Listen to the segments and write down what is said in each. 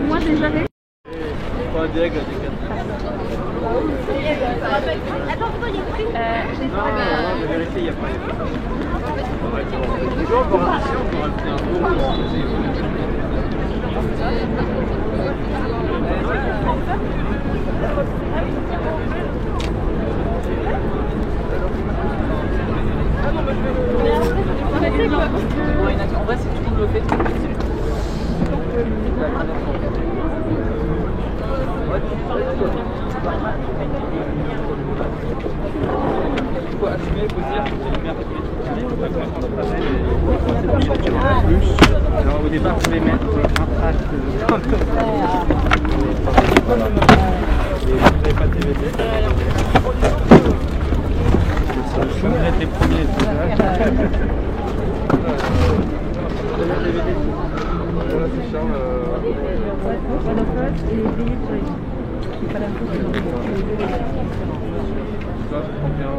Moi déjà. Pas direct la Attends, il y a pris. Non, je vais vérifier, il n'y a pas. Toujours pour un chien, on pourra le faire un en vrai, c'est tout le fait. Il faut assumer, il faut dire que c'est lumière alors au départ, il faut les mettre en trace de... Vous n'avez pas de TVT. Comme vous êtes les premiers. Voilà, c'est Charles. Ça, je prends bien.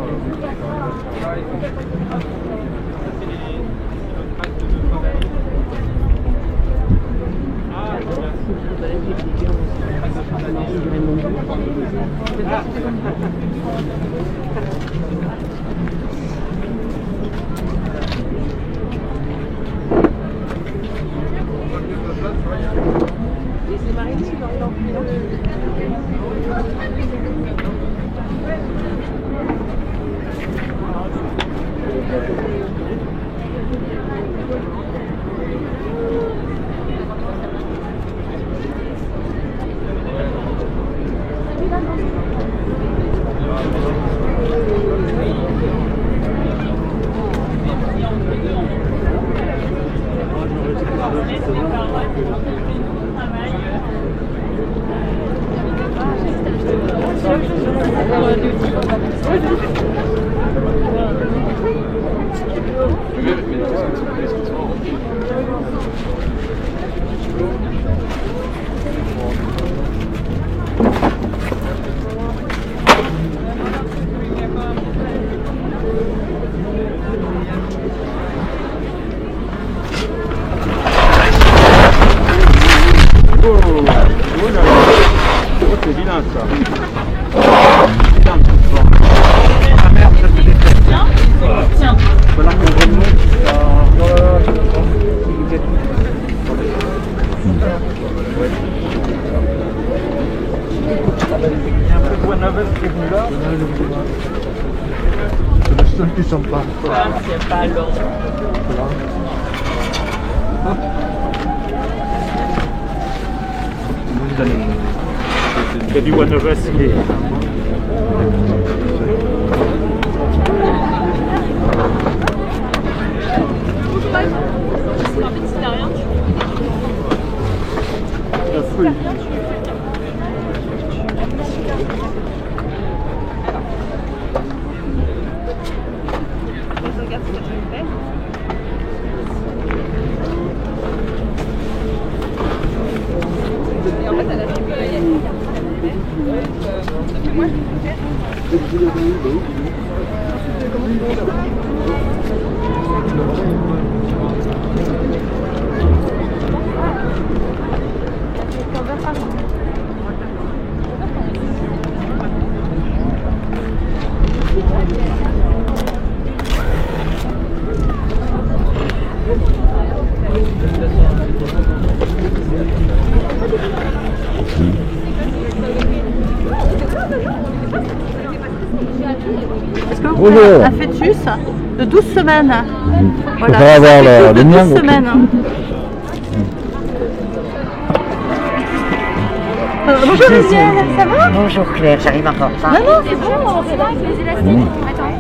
C'est vilain ça. Ah merde, ça se déteste. Tiens. Voilà qu'on remonte. Il y a un peu de voie navette qui est venu là. C'est le seul qui sent pas. C'est pas long. Il y a du One of Us qui est... La fouille. Regarde ce que tu fais. Et en fait, elle a dit que moi, je peux faire. Est-ce que vous pouvez un fœtus de 12 semaines? Voilà, ça avoir de 12 semaines. Bonjour Lucienne, ça va? Bonjour Claire, j'arrive encore pas. Non, non, c'est bon, c'est bon avec les élastiques. Attends.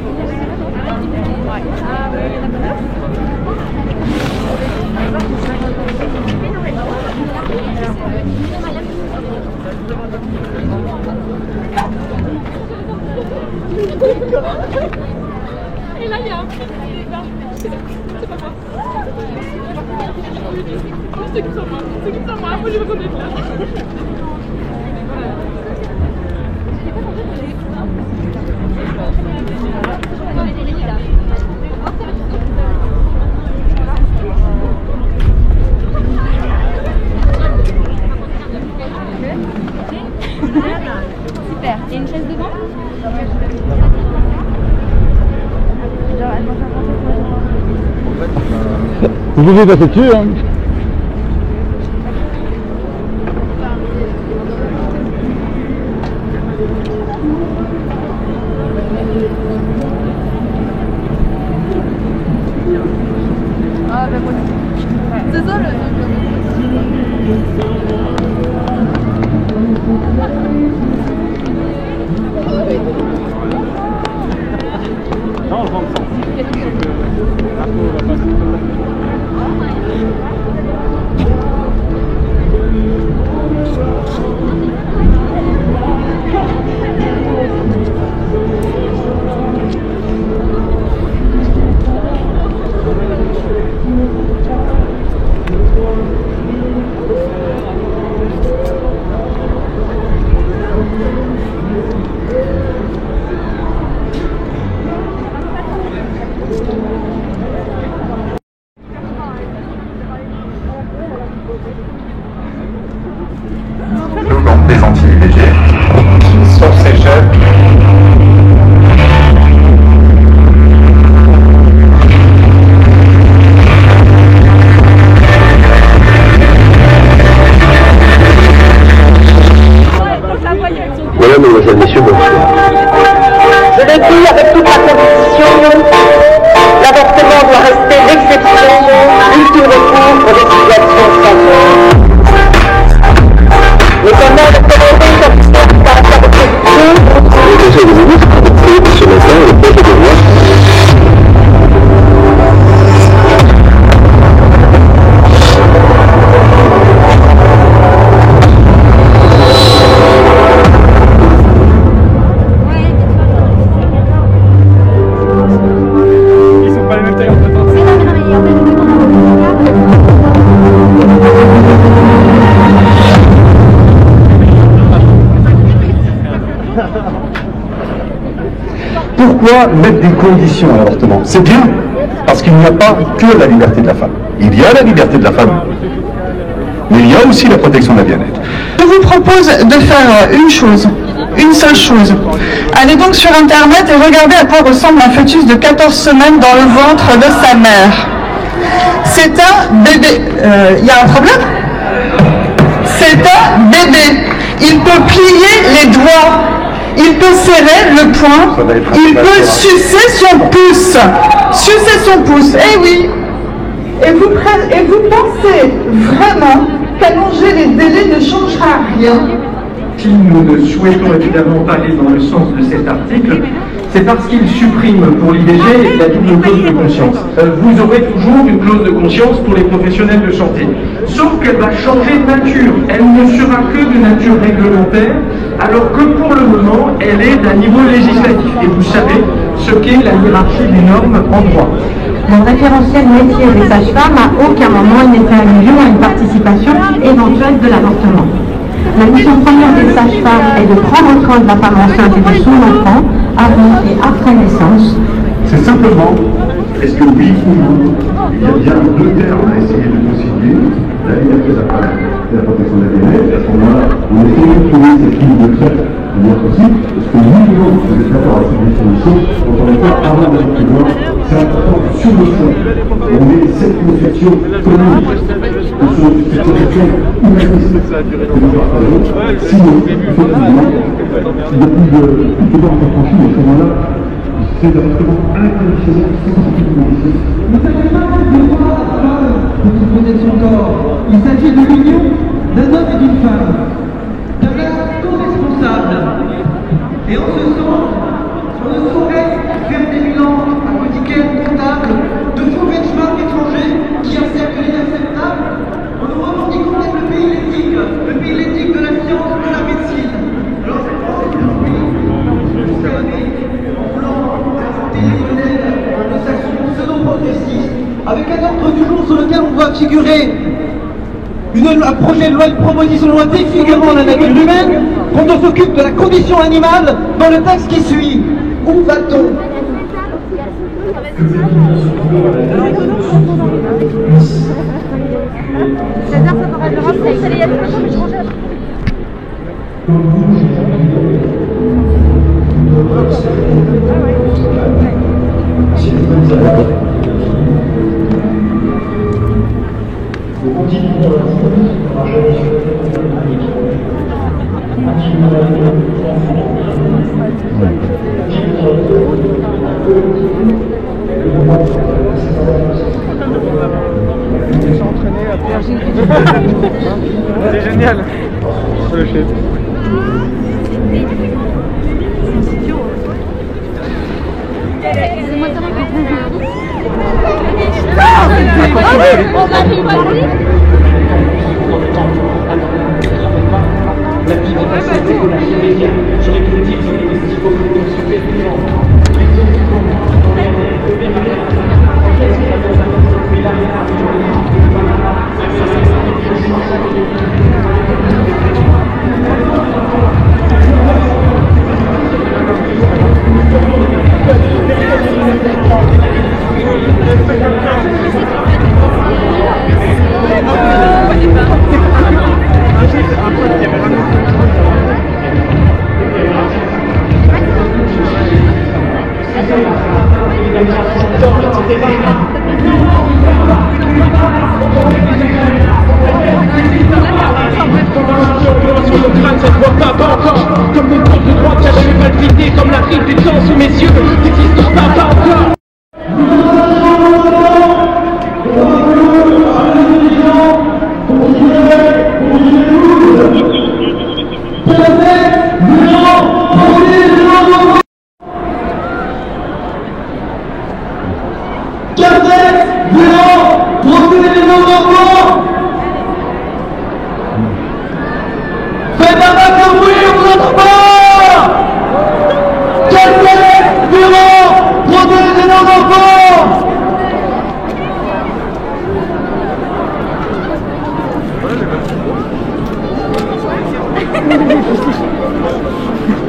là, il y a un petit débat. C'est pas moi. C'est qui ça, moi? C'est qui ça, moi? Moi, je veux qu'on est là. Super. Il y a une chaise devant? Vous pouvez passer dessus, hein. Ah, ben moi aussi. C'est ça le truc. Non, je rentre sans. Des anti-IVG sur ces chefs. Voilà, mesdemoiselles, messieurs, bonsoir. Je le dis avec toute la conviction, l'avortement doit rester l'exception, l'ultime recours pour des situations sans. Les commandes commandées comme ça par la proposition. Le Conseil des ministres a adopté ce matin le projet de loi. Ils sont pas les mêmes tailles entre temps. Pourquoi mettre des conditions à l'avortement? C'est bien, parce qu'il n'y a pas que la liberté de la femme. Il y a la liberté de la femme, mais il y a aussi la protection de la bien-être. Je vous propose de faire une chose, une seule chose. Allez donc sur internet et regardez à quoi ressemble un fœtus de 14 semaines dans le ventre de sa mère. C'est un bébé. Il y a un problème? C'est un bébé. Il peut plier les doigts. Il peut serrer le poing, il peut sucer son pouce. Sucer son pouce, eh oui. Et vous pensez vraiment qu'allonger les délais ne changera rien? Si nous ne souhaitons évidemment pas aller dans le sens de cet article, c'est parce qu'il supprime pour l'IVG la double clause de conscience. Vous aurez toujours une clause de conscience pour les professionnels de santé, sauf qu'elle va changer de nature. Elle ne sera que de nature réglementaire, alors que pour le moment, elle est d'un niveau législatif. Et vous savez ce qu'est la hiérarchie des normes en droit. Le référentiel métier des sages-femmes, à aucun moment il n'est fait allusion à une participation éventuelle de l'avortement. La mission première des sages-femmes est de prendre soin de la femme enceinte et de son enfant avant et après naissance. C'est simplement, est-ce que oui ou non, il y a bien deux termes à essayer de concilier, la liberté de la femme et la protection de la bien-être. À ce moment-là, on essaie de trouver cette ligne de crête de manière possible, parce que oui ou non, vous êtes d'accord avec cette définition, donc on n'est pas avant d'aller plus loin, c'est important que sur le fond, on ait cette conception commune, cette conception humaniste que nous partageons, sinon, effectivement, depuis le débat encore franchi, à ce moment-là, c'est directement inconditionnel, sans aucune condition. Ne savez pas le droit de disposer de son corps. Il s'agit de l'union d'un homme et d'une femme, d'un acte co-responsable. Et en ce sens, on ne saurait faire des bilans à quotidienne comptable de faux benchmarks étrangers qui acceptent l'inacceptable. En nous revendiquant d'être le pays l'éthique de la science, de la médecine. Alors c'est pas oui, en voulant inventer des modèles figurer un projet de loi, une proposition de loi défigurant la nature humaine, quand on s'occupe de la condition animale dans le texte qui suit. Où va-t-on? C'est génial. Le chef. Comme le corps de droite, j'avais palpité comme la rive du temps sous mes yeux. L'existence n'a pas encore.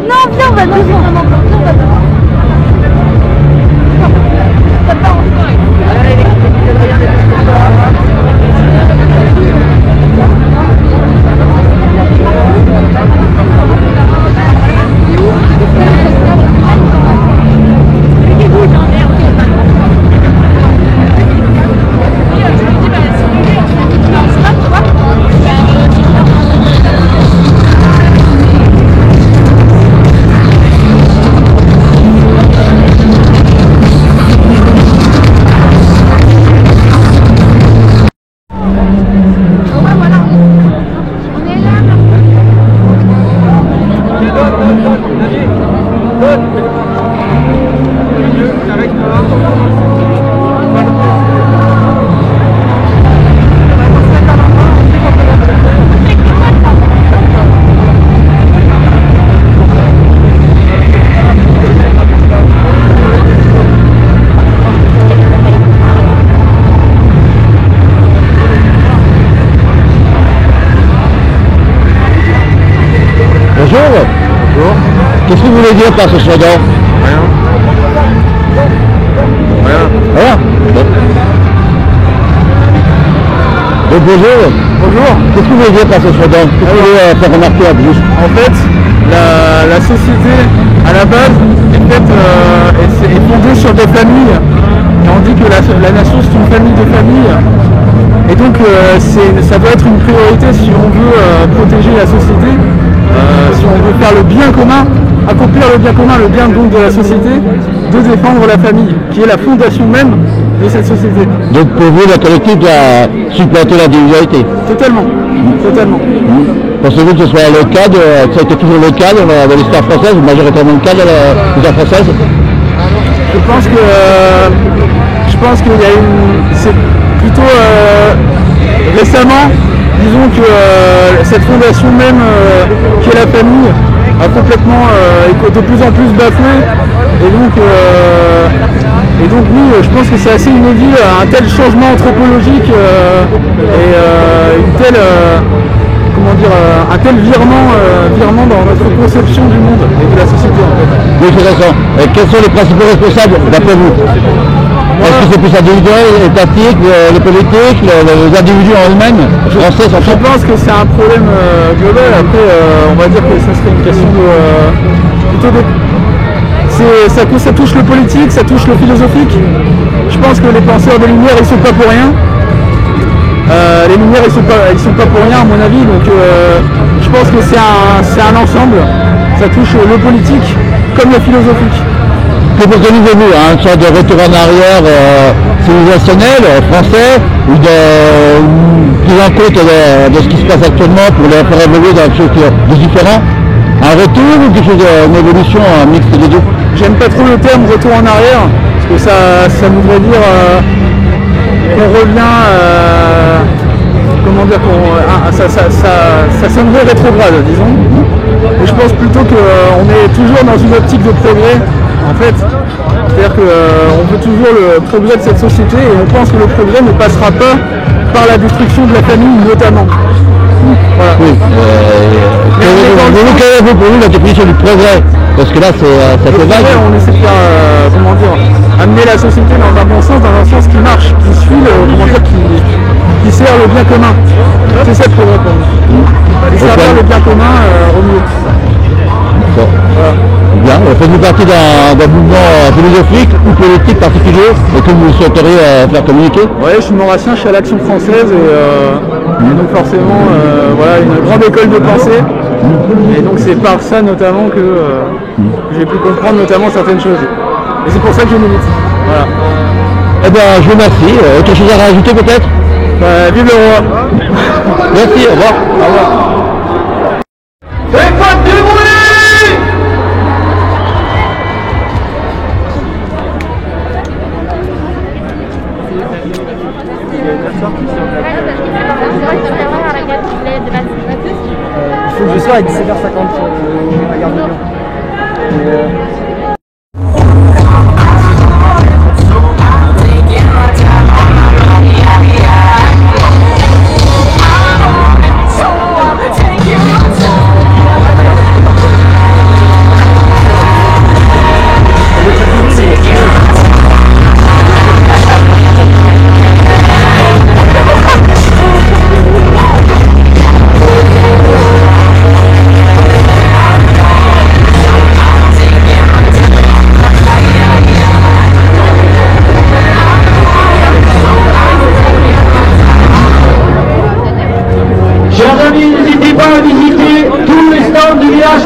Non, viens, on va devant. Viens, on va devant. T'as pas envie. Bonjour. Qu'est-ce que vous voulez dire par ce slogan? Rien. Bon. Donc bonjour. Qu'est-ce que vous voulez dire par ce slogan? Qu'est-ce que vous voulez faire remarquer à plus? En fait, la société, à la base, est fondée sur des familles. Et on dit que la nation, c'est une famille de familles. Et donc, ça doit être une priorité si on veut protéger la société, si on veut faire le bien commun, accomplir le bien commun, le bien donc de la société, de défendre la famille, qui est la fondation même de cette société. Donc pour vous, la collective doit supplanter l'individualité? Totalement. Pensez-vous que ce soit le cas, ça a été toujours le cas de l'histoire française, ou majoritairement le cas de l'histoire française? Je pense qu'il y a c'est plutôt récemment, disons que cette fondation même, qui est la famille, a complètement, est de plus en plus bafouée, et donc oui, je pense que c'est assez inédit, un tel changement anthropologique et une telle, un tel virement dans notre conception du monde et de la société en fait. Oui, c'est intéressant. Et quels sont les principaux responsables d'après vous? Est-ce que c'est plus individuel, étatique, les politiques, les individus en eux-mêmes français? Je pense que c'est un problème global. Après, on va dire que ça serait une question de ça touche le politique, ça touche le philosophique. Je pense que les penseurs des Lumières, ils sont pas pour rien. Les Lumières, ils sont pas pour rien à mon avis. Donc, je pense que c'est un ensemble. Ça touche le politique comme le philosophique. Que préconisez-vous, une sorte de retour en arrière civilisationnel, français, ou prise en compte de ce qui se passe actuellement pour les faire évoluer dans quelque chose de différent? Un retour ou quelque chose d'une évolution mixte des deux? J'aime pas trop le terme retour en arrière, parce que ça voudrait dire qu'on revient, ça sonnerait rétrograde, disons. Et je pense plutôt qu'on est toujours dans une optique de progrès, en fait. C'est-à-dire qu'on veut toujours le progrès de cette société et on pense que le progrès ne passera pas par la destruction de la famille, notamment. Voilà. Oui. Quelle est pour vous la définition du progrès? Parce que là, ça fait vague. On essaie de faire, amener la société dans un bon sens, dans un sens qui marche, qui suit, qui sert le bien commun. C'est ça le progrès pour nous. Et servir le bien commun au mieux. Bon. Voilà. Bien, faites-vous partie d'un mouvement philosophique ou politique particulier et que vous souhaiteriez faire communiquer? Oui, je suis maurassien, je suis à l'Action française et donc forcément, voilà, une grande école de pensée. Et donc c'est par ça notamment que j'ai pu comprendre notamment certaines choses. Et c'est pour ça que je milite. Voilà. Eh bien, je vous remercie. Autre chose à rajouter peut-être? Vive le roi. Merci, au revoir. Au revoir. Il faut que je sois à 17h50 à Gare de Lyon.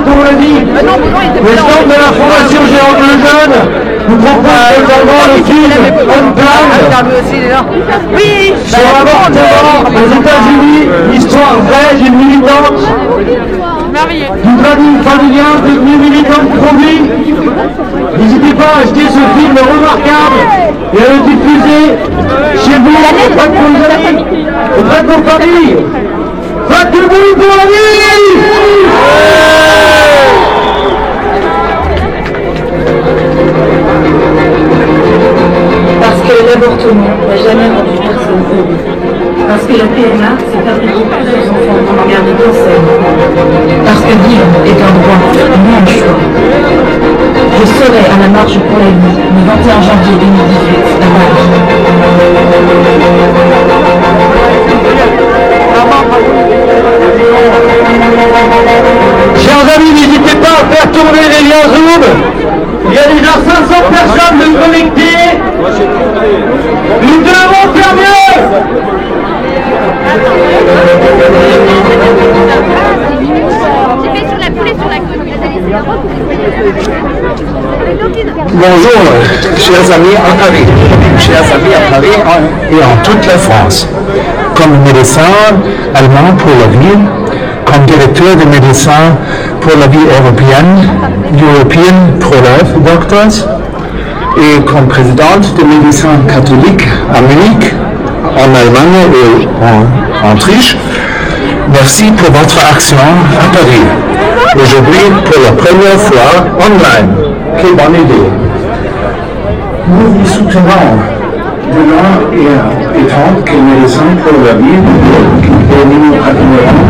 Pour la vie, le stand de la Fondation Jérôme Lejeune nous propose également le film Unplanned sur l'avortement aux États-Unis, histoire vraie d'une militante, d'une famille familiale devenue militante pro-vie. N'hésitez pas à acheter ce film remarquable et à le diffuser chez vous, auprès de vos amis, auprès de vos familles. Faites du bruit pour la vie! Parce que l'avortement n'a jamais rendu personne heureux. Parce que la PMA s'est fabriquée plusieurs enfants pour en garder qu'un seul. Parce que vivre est un droit, non un choix. Je serai à la marche pour la vie le 21 janvier 2018 à Paris. Chers amis, n'hésitez pas à faire tourner les liens Zoom. Il y a déjà 500 personnes de connectées. Nous devons faire mieux. Bonjour, chers amis à Paris et en toute la France. Comme médecin allemand pour la vie, comme directeur de médecins pour la vie européenne, European Pro-Life Doctors, et comme présidente des médecins catholiques à Munich, en Allemagne et en Autriche. Merci pour votre action à Paris. Aujourd'hui, pour la première fois, online. Quelle bonne idée. Nous vous soutenons de loin et étant que médecin pour la vie et nous admirons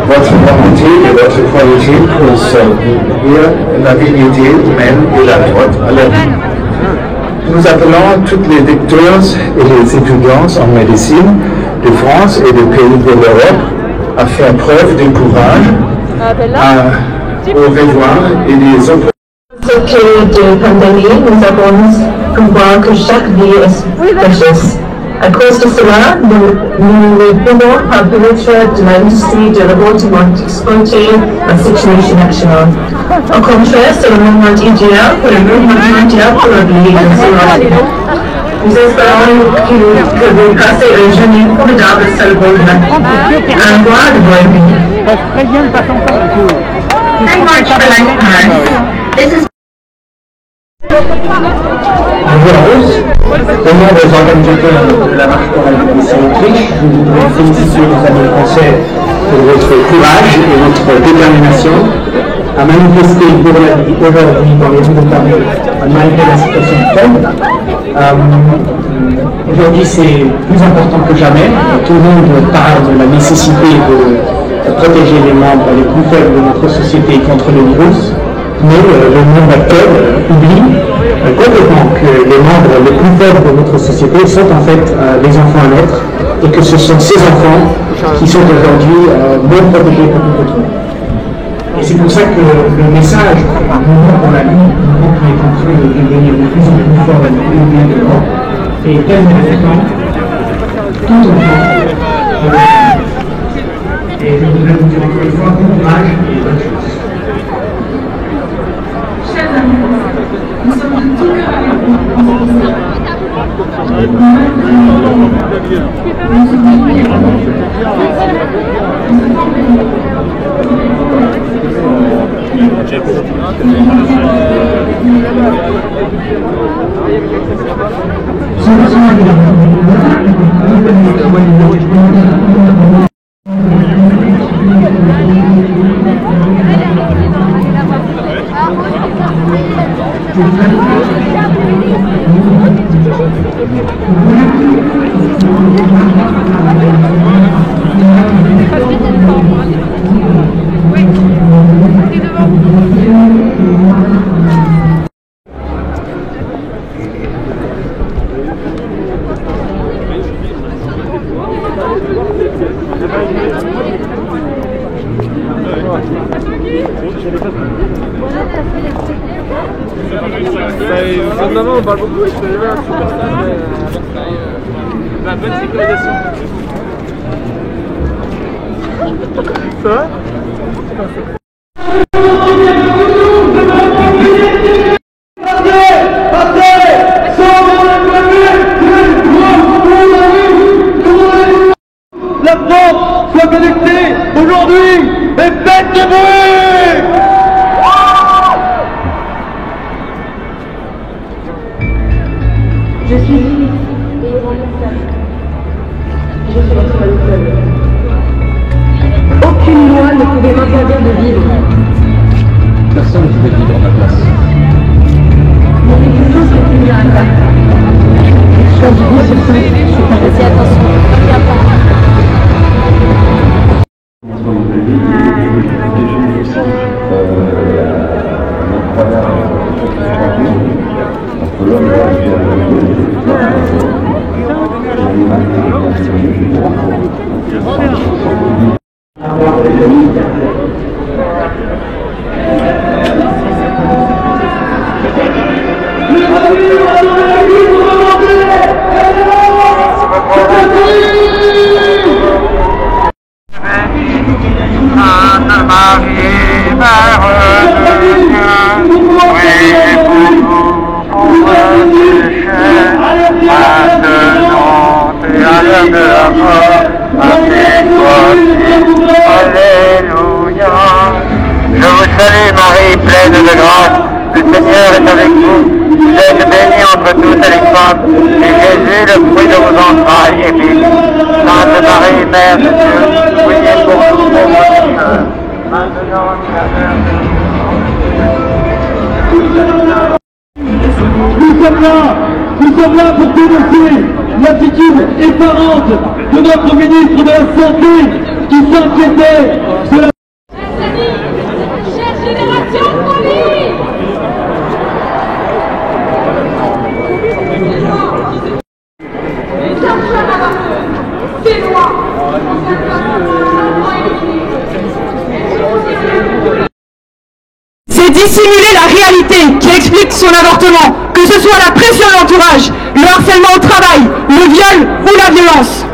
votre volonté et votre qualité pour servir la dignité humaine et la droite à la vie. Nous appelons toutes les docteurs et les étudiants en médecine de France et des pays de l'Europe à faire preuve de courage, au revoir et des autres. Cette période de pandémie, nous avons pu voir que chaque vie est précieuse. À cause de cela, nous ne pouvons pas permettre de l'industrie de l'avortement d'exploiter la situation actuelle. Au contraire, c'est le moment idéal pour le mouvement mondial pour la vie nationale. Nous espérons que vous passez une journée formidable célébrant un mois de bonne vie. Thank March for Lifetime. This is Bonjour à tous. Au nom des organisateurs de la marche pour la République d'Autriche, je voudrais féliciter les amis français pour votre courage et votre détermination à manifester pour la vie aujourd'hui dans les rues de Paris, malgré la situation actuelle. Aujourd'hui, c'est plus important que jamais. Tout le monde parle de la nécessité de protéger les membres les plus faibles de notre société contre le virus. Mais le monde actuel oublie complètement que les membres les plus faibles de notre société sont en fait les enfants à naître et que ce sont ces enfants qui sont aujourd'hui non protégés par tout autre. Et c'est pour ça que le message du mouvement pour la vie, le mouvement qui est en train de devenir de plus en plus fort et de plus en plus grand, est tellement important, tout enfant. Et je voudrais vous dire encore une fois, bon courage et bonne chance. nous sommes de tout cœur avec vous. Maintenant, on parle beaucoup, je fais un super stade la bonne sécurisation. Ça va? La France soit connectée aujourd'hui et faites du bruit! Je suis unique et irremplaçable. Je suis votre seul. Aucune loi ne pouvait m'interdire de vivre. Personne ne pouvait vivre à ma place. Mon existence est une miracle. Quand je dis ce truc, c'est pas assez attention. Je vous salue Marie, pleine de grâce, le Seigneur est avec vous. Vous êtes bénie entre toutes les femmes, et Jésus, le fruit de vos entrailles, est béni. Sainte Marie, Mère de Dieu, priez pour nous pauvres pécheurs, maintenant et à l'heure de notre mort. Nous sommes là nous sommes là pour dénoncer l'attitude effarante de notre ministre de la Santé qui s'inquiétait de la... C'est dissimuler la réalité qui explique son avortement, que ce soit la pression de l'entourage, le harcèlement au travail, le viol ou la violence.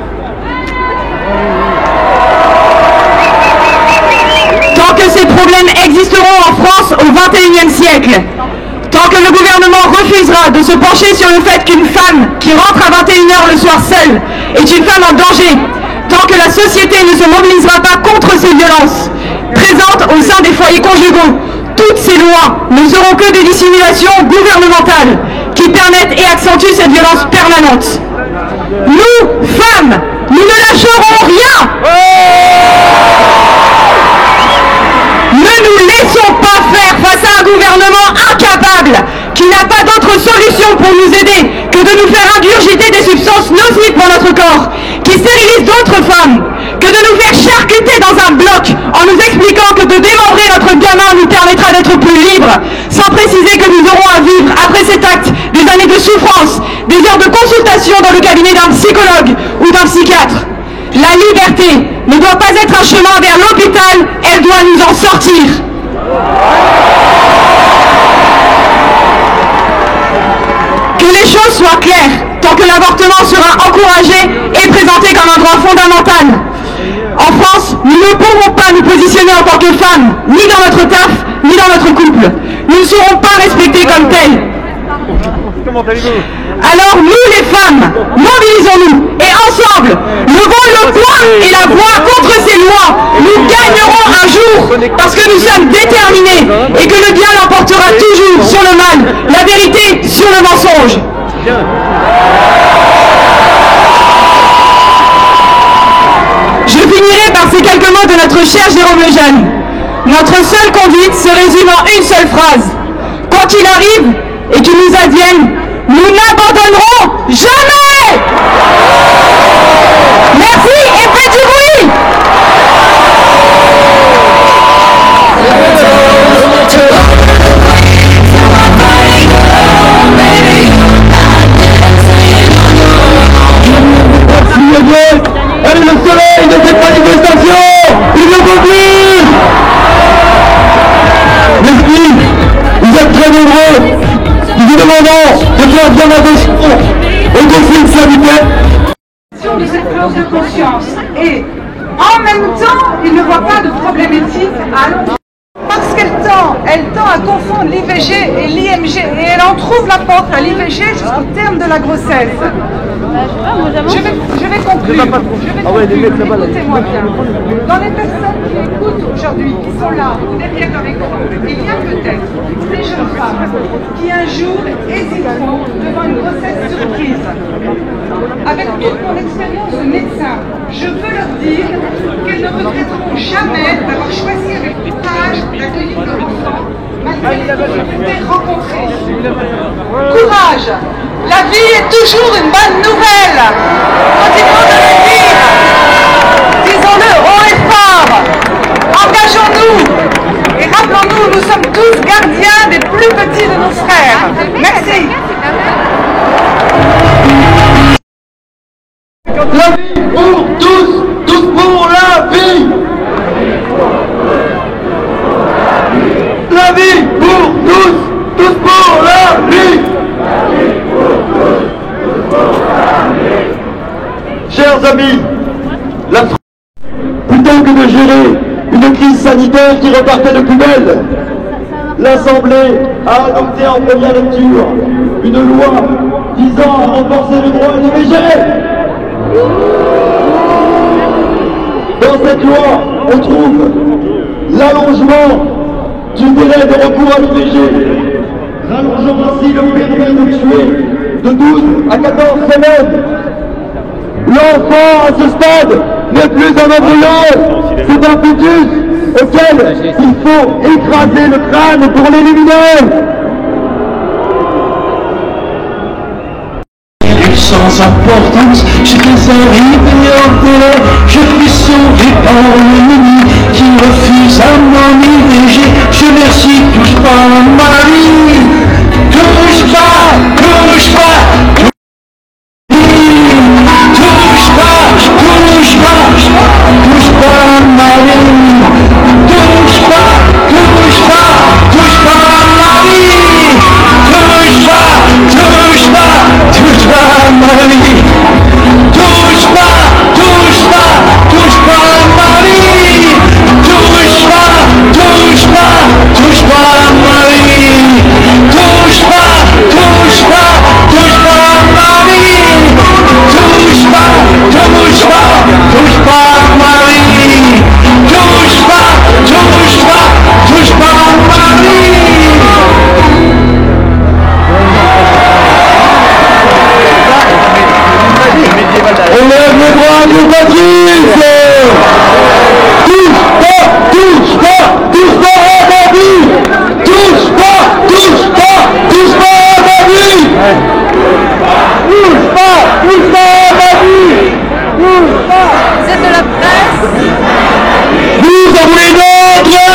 Tant que ces problèmes existeront en France au XXIe siècle, tant que le gouvernement refusera de se pencher sur le fait qu'une femme qui rentre à 21h le soir seule est une femme en danger, tant que la société ne se mobilisera pas contre ces violences présentes au sein des foyers conjugaux, toutes ces lois ne seront que des dissimulations gouvernementales qui permettent et accentuent cette violence permanente. Nous, femmes, nous ne lâcherons rien. Ne nous laissons pas faire face à un gouvernement incapable qui n'a pas d'autre solution pour nous aider que de nous faire ingurgiter des substances nocives pour notre corps, qui stérilisent d'autres femmes, que de nous faire charcuter dans un bloc en nous expliquant que de démembrer notre gamin nous permettra d'être plus libres, sans préciser que nous aurons à vivre après cet acte des années de souffrance, des heures de consultation dans le cabinet d'un psychologue ou d'un psychiatre. La liberté ne doit pas être un chemin vers l'hôpital, elle doit nous en sortir. Que les choses soient claires, tant que l'avortement sera encouragé et présenté comme un droit fondamental. En France, nous ne pourrons pas nous positionner en tant que femmes, ni dans notre taf, ni dans notre couple. Nous ne serons pas respectés comme tels. Alors nous les femmes, mobilisons-nous et ensemble, levons le poing et la voix contre ces lois. Nous gagnerons un jour parce que nous sommes déterminés et que le bien l'emportera toujours sur le mal, la vérité sur le mensonge. Je finirai par ces quelques mots de notre cher Jérôme Lejeune. Notre seule conduite se résume en une seule phrase. Quoi qu'il arrive et qu'il nous advienne, nous n'abandonnerons jamais. Merci et faites du bruit. Allez, le soleil de cette manifestation, il ne peut plus. Merci, vous êtes très nombreux. Nous vous demandons de faire bien attention aux consignes sanitaires. De cette clause de conscience et en même temps, il ne voit pas de problématique à long terme. Parce qu'elle tend à confondre l'IVG et l'IMG et elle en trouve la porte à l'IVG jusqu'au terme de la grossesse. Je vais conclure. Écoutez-moi bien. Dans les personnes qui écoutent aujourd'hui, qui sont là, derrière avec moi, il y a peut-être des jeunes femmes qui un jour hésiteront devant une grossesse surprise. Avec toute mon expérience de médecin, je peux leur dire qu'elles ne regretteront jamais d'avoir choisi avec courage d'accueillir leur enfant malgré les difficultés rencontrées. Courage! La vie est toujours une bonne nouvelle! Continuons de le dire! Disons-le haut et fort! Engageons-nous! Et rappelons-nous, nous sommes tous gardiens des plus petits de nos frères. Merci! La vie pour tous, tous pour la vie. La vie pour tous, tous pour la vie. Chers amis, plutôt que de gérer une crise sanitaire qui repartait de plus belle, l'Assemblée a adopté en première lecture une loi visant à renforcer le droit à l'IVG. Dans cette loi, on trouve l'allongement du délai de recours à l'IVG, rallongeant ainsi le périmètre de tuer de 12 à 14 semaines. L'enfant, à ce stade, n'est plus un embryon, c'est un fœtus auquel il faut écraser le crâne pour l'éliminer. sans importance. J'étais arrivé en télé, je puis sauver par l'ennemi qui refuse à mon IVG. Je merci, touche pas à ma vie, touche pas, touche pas. Touche pas, touche pas, touche pas à ma vie. Touche pas, touche pas, touche pas à ma vie. Touche pas, touche pas, touche pas à ma vie. Touche pas, touche pas, touche pas à ma vie. Touche pas, touche pas, touche pas à ma vie. Touche pas, touche pas, touche pas à ma vie. Touche pas, touche pas, touche pas à ma vie. Touche pas, touche pas, touche pas à ma vie. On lève les bras de Patrice. Touche pas, touche pas, touche pas à ma vie. Touche pas, touche pas, touche pas à ma vie. Touche pas, touche pas à ma vie. Touche pas. Vous êtes de la presse? Vous en voulez d'autres?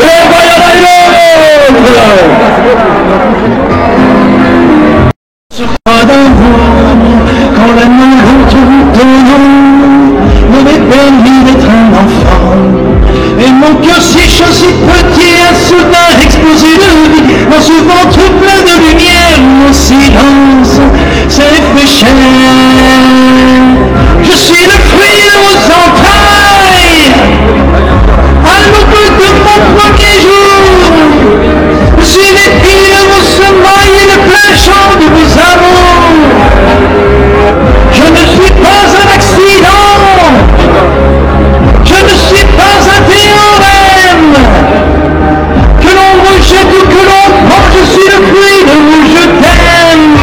Et voyons la d'autres. Sera d'un quand la nuit retrouve ton nom, mon permis d'être un enfant. Et mon cœur si chaud, si petit, a soudain explosé de vie. Dans ce ventre plein de lumière, mon silence s'est fait chair. Je suis le fruit de vos entrailles, à l'aube de mon premier jour. Je suis l'épi de vos semailles et le plein champ de vos amours. Je ne suis pas un accident, je ne suis pas un théorème, que l'on rejette ou que l'on prend, je suis le fruit de vous, je t'aime.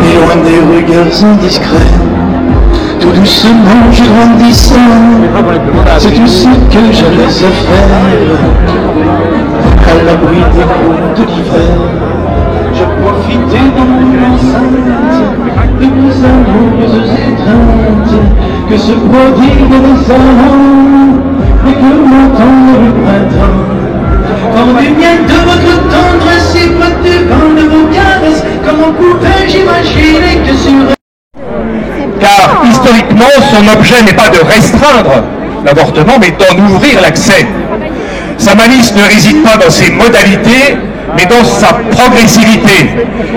Et loin des regards indiscrets, tout doucement je grandissais, c'est tout ce que j'avais à faire. À l'abri des coups de l'hiver, je profitais de mon enceinte, de mes amoureuses étreintes, que se prodiguent les amants, et que m'entend le printemps. Quand du mien de votre tendresse et pas du vent de vos caresses, comment pouvais-je imaginer que sur... Car historiquement, son objet n'est pas de restreindre l'avortement, mais d'en ouvrir l'accès. Sa malice ne réside pas dans ses modalités, mais dans sa progressivité.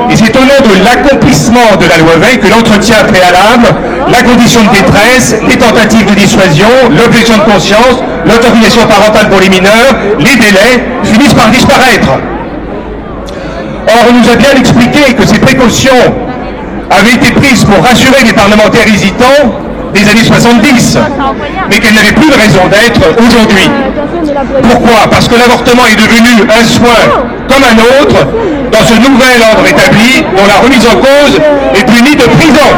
Et c'est au nom de l'accomplissement de la loi Veil que l'entretien préalable, la condition de détresse, les tentatives de dissuasion, l'objection de conscience, l'autorisation parentale pour les mineurs, les délais, finissent par disparaître. Or, on nous a bien expliqué que ces précautions avaient été prises pour rassurer les parlementaires hésitants des années 70, mais qu'elles n'avaient plus de raison d'être aujourd'hui. Pourquoi? Parce que l'avortement est devenu un soin comme un autre dans ce nouvel ordre établi dont la remise en cause est punie de prison.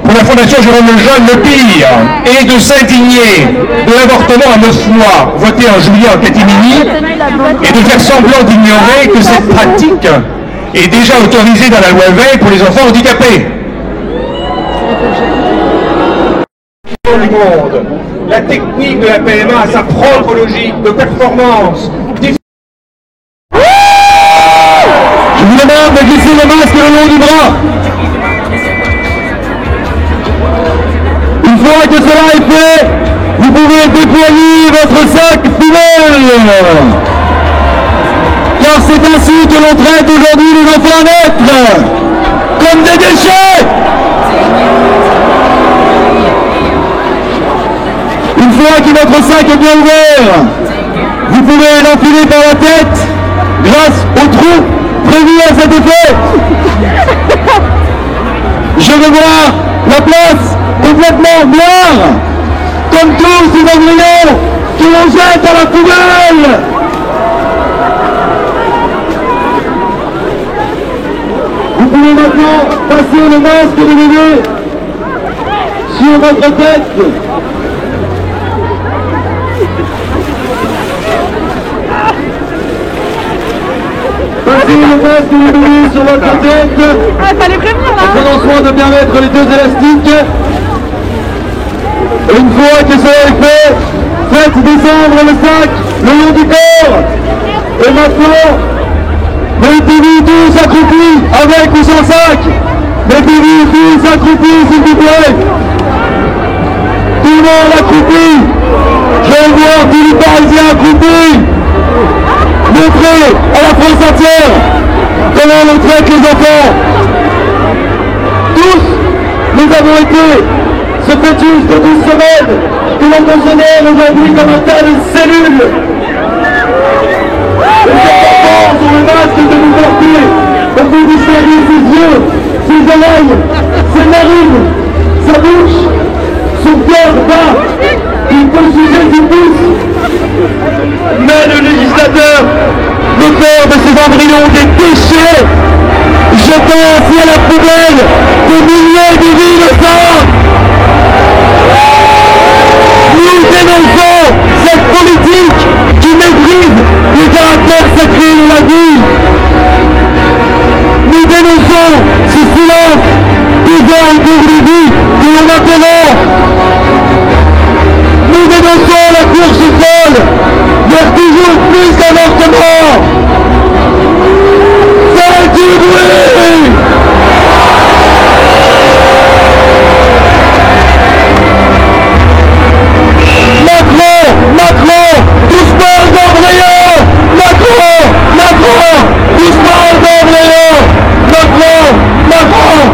Pour la Fondation Jérôme Lejeune, le pire est de s'indigner de l'avortement à 9 mois, voté en juillet en catimini, et de faire semblant d'ignorer que cette pratique est déjà autorisée dans la loi Veil pour les enfants handicapés. Dans le monde, la technique de la PMA a sa propre logique de performance. Je vous demande de glisser le masque le long du bras. Une fois que cela est fait, vous pouvez déployer votre sac poubelle. Car c'est ainsi que l'on traite aujourd'hui les enfants à naître, comme des déchets. Une fois que votre sac est bien ouvert, vous pouvez l'enfiler par la tête grâce au trou prévu à cet effet. Je veux voir la place complètement noire, comme tous ces embryons que l'on jette à la poubelle. Passez le masque de bébé sur votre tête. Passez le masque de bébé sur votre tête. Ah, fallait prévenir là. Prenons soin de bien mettre les deux élastiques. Une fois que cela est fait, faites descendre le sac le long du corps. Et maintenant, mettez-vous tous accroupis, avec ou sans sac. Mettez-vous tous accroupis, s'il vous plaît. Tout le monde accroupi. Je veux voir tous les Parisiens accroupis. Montrez à la France entière comment on traite les enfants. Tous, nous avons été ce fœtus de 12 semaines que l'on considère aujourd'hui comme un tas de cellules. Les enfants sont le masque de nous porter pour vous distinguer ses yeux, ses oreilles, ses narines, sa bouche, son cœur bat. Il peut sucer ses pouces. Mais le législateur veut faire de ces embryons des déchets, jetant ainsi à la poubelle des milliers de vies innocentes. Nous dénonçons cette politique qui méprise le caractère sacré de la vie. Nous dénonçons ce silence devant un cours de vie que l'on interrompt. Nous dénonçons la course folle vers toujours plus d'avortements. Faites du bruit! Macron, doucement d'embrayons! Macron, doucement d'embrayons! Macron!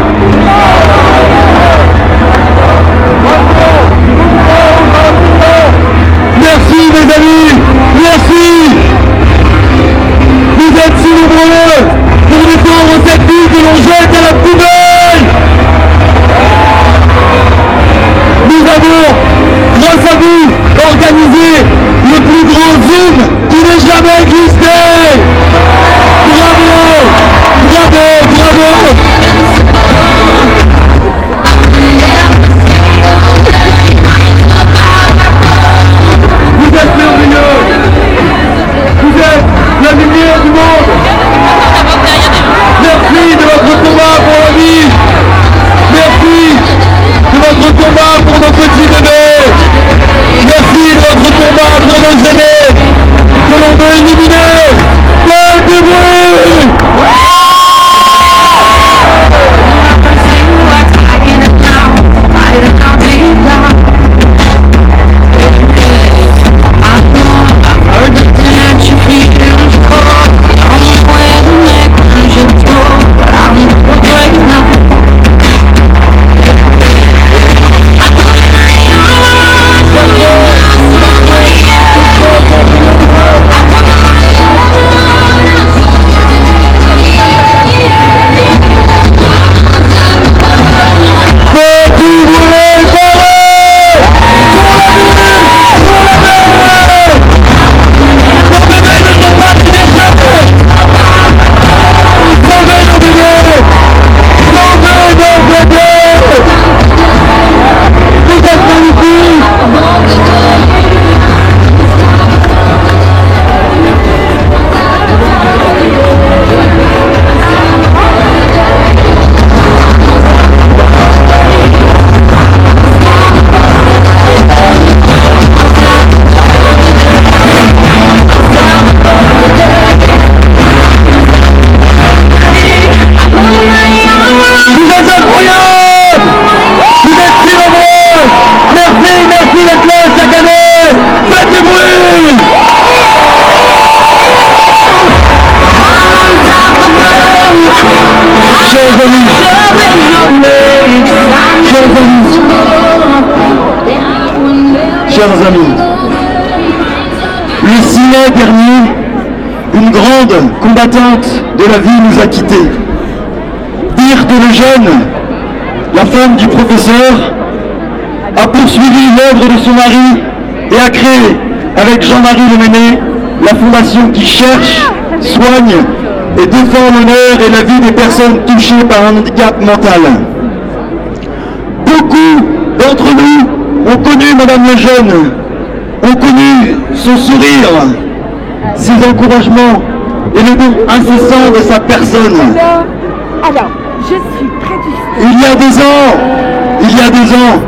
Merci mes amis, merci! Vous êtes si nombreux pour défendre cette vie que l'on jette à la poubelle! Nous avons, grâce à vous, organisé le plus grand Zoom qui n'ait jamais existé. Bravo, bravo, bravo. Vous êtes merveilleux. Vous êtes la lumière du monde. Merci de votre combat pour la vie. Merci de votre combat pour nos petits bébés. Merci de votre combat pour nos aînés que l'on veut éliminer. Faites du bruit! Chers amis, le 6 mai dernier, une grande combattante de la vie nous a quittés. Dire que le jeune, la femme du professeur, a poursuivi l'œuvre de son mari et a créé, avec Jean-Marie Le Mennet, la fondation qui cherche, soigne et défend l'honneur et la vie des personnes touchées par un handicap mental. Beaucoup d'entre nous ont connu Madame Lejeune, ont connu son sourire, ses encouragements et le don incessant de sa personne. Alors, je suis très difficile. Il y a 2 ans,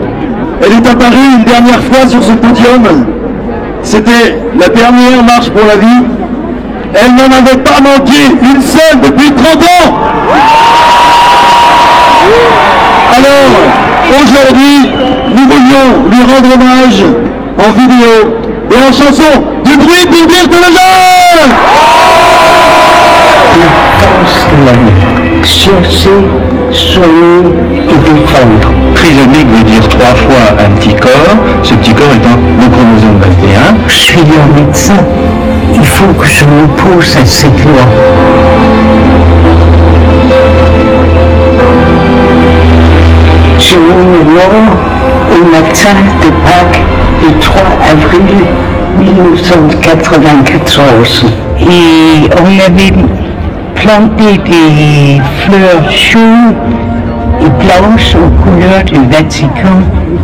elle est apparue une dernière fois sur ce podium. C'était la dernière marche pour la vie. Elle n'en avait pas manqué une seule depuis 30 ans. Alors, aujourd'hui, nous voulions lui rendre hommage en vidéo et en chanson. Du bruit pour dire de Lejeune. Chercher, soigner et défendre. Trisomique veut dire 3 fois un petit corps, ce petit corps étant le chromosome 21. Je suis un médecin, il faut que je m'oppose à cette loi. Je me mort au matin de Pâques le 3 avril 1994 et on avait planté des fleurs chaudes et blanches aux couleurs du Vatican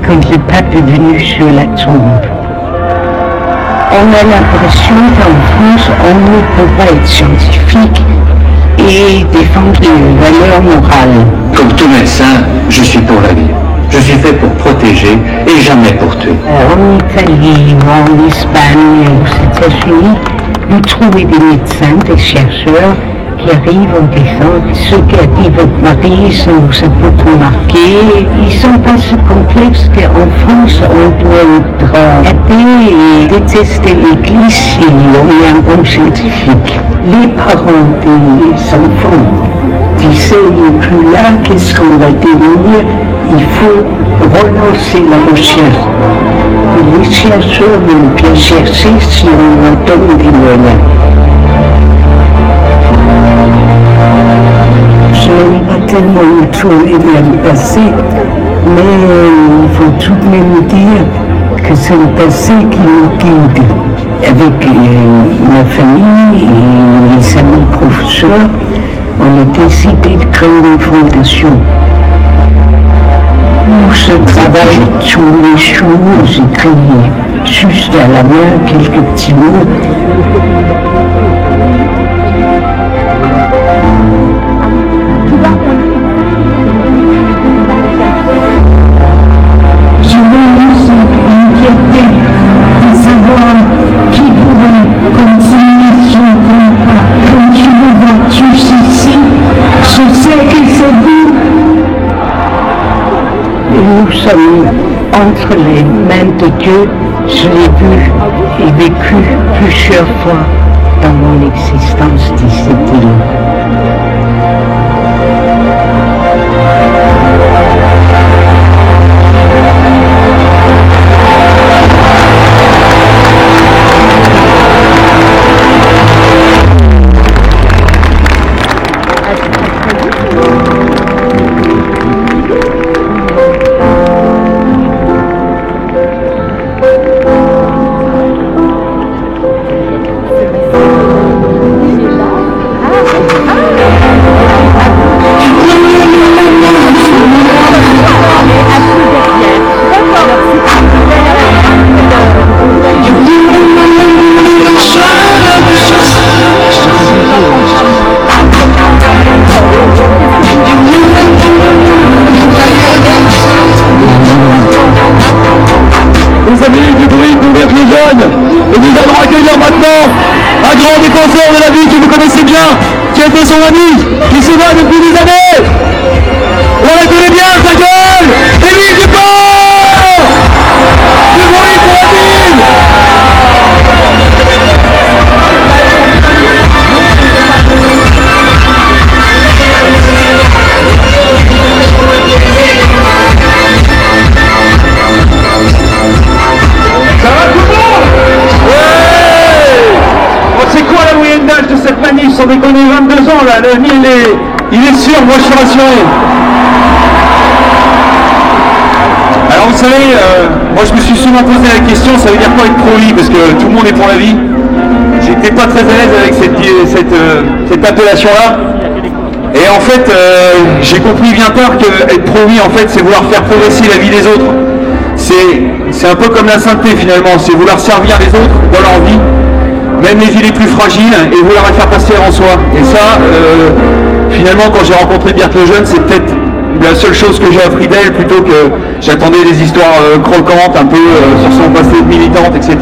quand le pape est venu sur la tombe. On a l'impression qu'en France, on ne peut pas être scientifique et défendre les valeurs morales. Comme tout médecin, je suis pour la vie. Je suis fait pour protéger et jamais pour tuer. En Italie, en Espagne, aux États-Unis, vous trouvez des médecins, des chercheurs qui arrivent en disant ce qu'a dit votre mari, ça nous a beaucoup marqué. Ils sont pas si complexes qu'en France, on doit être athée et détester l'Église si on est un bon scientifique. Les parents des enfants disaient, il n'est plus là, qu'est-ce qu'on va devenir? Il faut relancer la recherche. Les chercheurs veulent bien chercher si on leur donne des moyens. Je n'aime pas tellement me tourner vers le passé, mais il faut tout de même dire que c'est le passé qui nous guide. Avec ma famille et les amis professeurs, on a décidé de créer une fondation où je travaille tous les jours, j'écris juste à la main quelques petits mots. Je me aussi inquiété de savoir qui pourrait continuer son combat. Quand je me vois tous ici, je sais que c'est vous. Nous sommes entre les mains de Dieu. Je l'ai vu et vécu plusieurs fois dans mon existence d'ici. Les amis du bruit pour dire Lejeune, et nous allons accueillir maintenant un grand défenseur de la vie que vous connaissez bien, qui a été son ami, qui se bat depuis des années. On la connaît bien, sa gueule, Émile Dupont. Du bruit pour Émile. C'est quoi la moyenne d'âge de cette manif? Sans déconner, 22 ans là, l'avenir il est sûr, moi je suis rassuré. Alors vous savez, moi je me suis souvent posé la question, ça veut dire quoi être pro-vie? Parce que tout le monde est pour la vie. j'étais pas très à l'aise avec cette appellation-là. Et en fait, j'ai compris bien tard qu'être pro-vie, en fait, c'est vouloir faire progresser la vie des autres. C'est un peu comme la sainteté finalement, c'est vouloir servir les autres dans leur vie, même les vies les plus fragiles, et vouloir les faire passer avant soi. Et ça, finalement, quand j'ai rencontré Birthe Lejeune, c'est peut-être la seule chose que j'ai appris d'elle, plutôt que j'attendais des histoires croquantes, un peu sur son passé de militante, etc.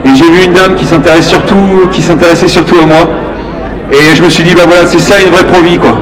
Et j'ai vu une dame qui s'intéressait surtout à moi. Et je me suis dit, bah voilà, c'est ça une vraie pro-vie, quoi.